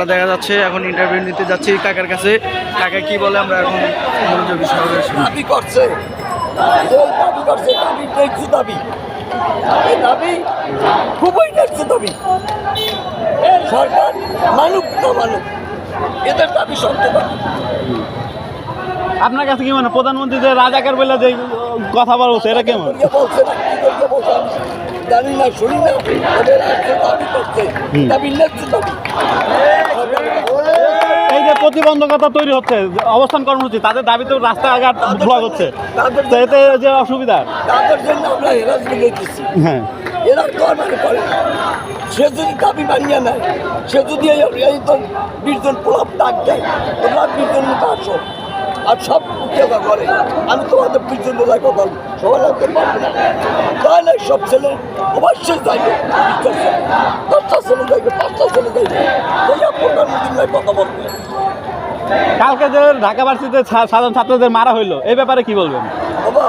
আমরা দেখা যাচ্ছে এখন ইন্টারভিউ নিতে যাচ্ছি কাকার কাছে। কাকা কি বলে আমরা এখন মনোযোগী সহকারে শুনি। দাবি করছে, দাবি ন্যায্য দাবি, এই দাবি খুবই ন্যায্য দাবি। সরকার মানুক না মানুক, এদের দাবি সত্য দাবি। আপনার কাছে কি মানে প্রধানমন্ত্রী যে রাজাকার বলে যে কথা বলছে এটা কেমন বলছে না, কি করতে বলছে জানি না, শুনি না। ওদের রাষ্ট্র দাবি করছে, দাবি ন্যায্য দাবি। এই যে প্রতিবন্ধকতা তৈরি হচ্ছে অবস্থান কর্মসূচি, তাদের দাবি তো রাস্তাঘাট ব্লক হচ্ছে, তো এতে যে অসুবিধা তাদের জন্য আমরা হেরাসমেন্ট দিচ্ছি। হ্যাঁ, এরা মানে করে সে যদি দাবি মানিয়ে নেয়, সে যদি এই 20 জন পোলাপ ডাক দেয়, তোমরা 20 জন মতো আসো আর সব উঠে করে, আমি তোমাদের 20 জন বোঝাই কথা সবাই রাখতে পারবো না। তাহলে সব ছেলে অবশ্যই যাইবে, 10টা ছেলে যাইবে, 5টা ছেলে যাইবে, প্রধানমন্ত্রী নাই কথা বলবে। কালকে যে ঢাকা ভার্সিটিতে সাধারণ ছাত্রদের মারা হইলো, এই ব্যাপারে কি বলবেন? বাবা,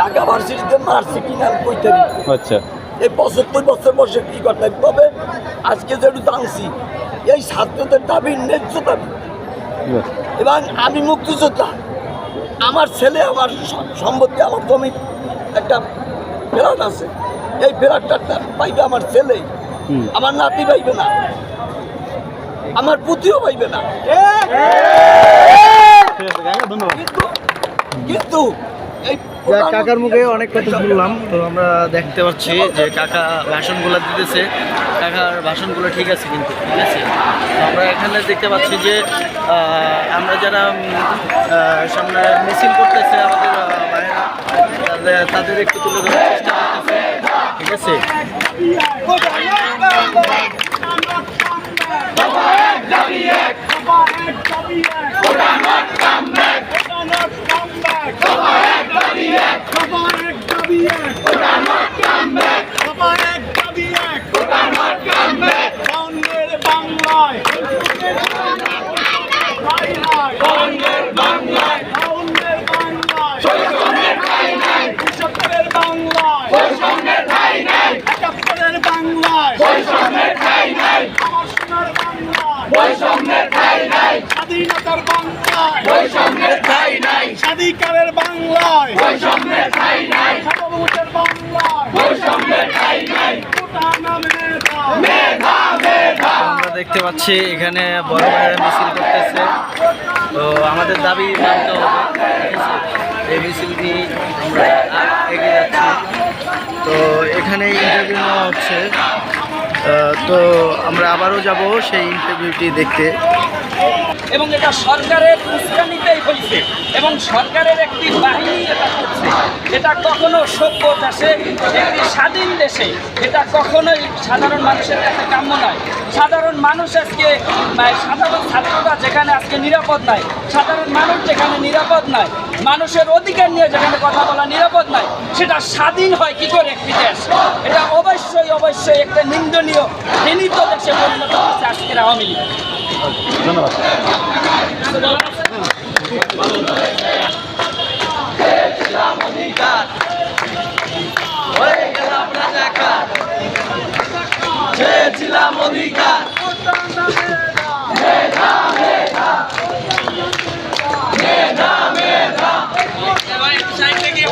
ঢাকা ভার্সিটিতে মারছে কিনা কইতে আচ্ছা, এই 75 বছর বসে কি করতে, তবে আজকে যেটু জানছি এই ছাত্রদের দাবি ন্যায্য দাবি। এবং আমি মুক্তিযোদ্ধা, আমার ছেলে, আমার সম্পত্তি, আমার জমি একটা ফেরাট আছে, এই ফেরাটটা পাইবে আমার ছেলে, আমার নাতি পাইবে না, আমার পুতিও পাইবে না। ধন্যবাদ। কিন্তু এই কাকার মুখে অনেক কথা শুনলাম, তো আমরা দেখতে পাচ্ছি যে কাকা ভাষণগুলো দিতেছে। কাকার ভাষণগুলো ঠিক আছে, কিন্তু ঠিক আছে। তো আমরা এখানে দেখতে পাচ্ছি যে আমরা যারা সামনে মিছিল করতেছে আমাদের ভাইয়েরা, তাদের একটু তুলে ধরার চেষ্টা করতেছে, ঠিক আছে। স্বাধীনতার বাংলায় বৈষম্যের ঠাঁই নাই, স্বাধিকারের বাংলায় বৈষম্যের ঠাঁই নাই, সার্বভৌমত্বের বাংলায় বৈষম্যের ঠাঁই নাই। আমরা দেখতে পাচ্ছি এখানে বড় ভাইয়েরা মিছিল করতেছে, তো আমাদের দাবি মানতে হবে, ঠিক আছে। এই মিছিল নিয়ে আমরা এগিয়ে যাচ্ছি। তো এখানে ইন্টারভিউ নেওয়া হচ্ছে, তো আমরা আবারও যাব সেই ইন্টারভিউটি দেখতে। এবং এটা সরকারের উস্কানিতেই হয়েছে এবং সরকারের একটি বাহিনী এটা করছে। এটা কখনো সভ্য দেশে, একটি স্বাধীন দেশে এটা কখনোই সাধারণ মানুষের কাছে কাম্য নয়। সাধারণ মানুষ আজকে, সাধারণ ছাত্ররা যেখানে আজকে নিরাপদ নাই, সাধারণ মানুষ যেখানে নিরাপদ নাই, মানুষের অধিকার নিয়ে যেখানে কথা বলা নিরাপদ নাই, সেটা স্বাধীন হয় কি করে একটি দেশ? এটা অবশ্যই একটা নিন্দনীয় ঘৃণিত দেশে পরিণত হচ্ছে আজকের আওয়ামী লীগ। ধন্যবাদ। সাইড থেকে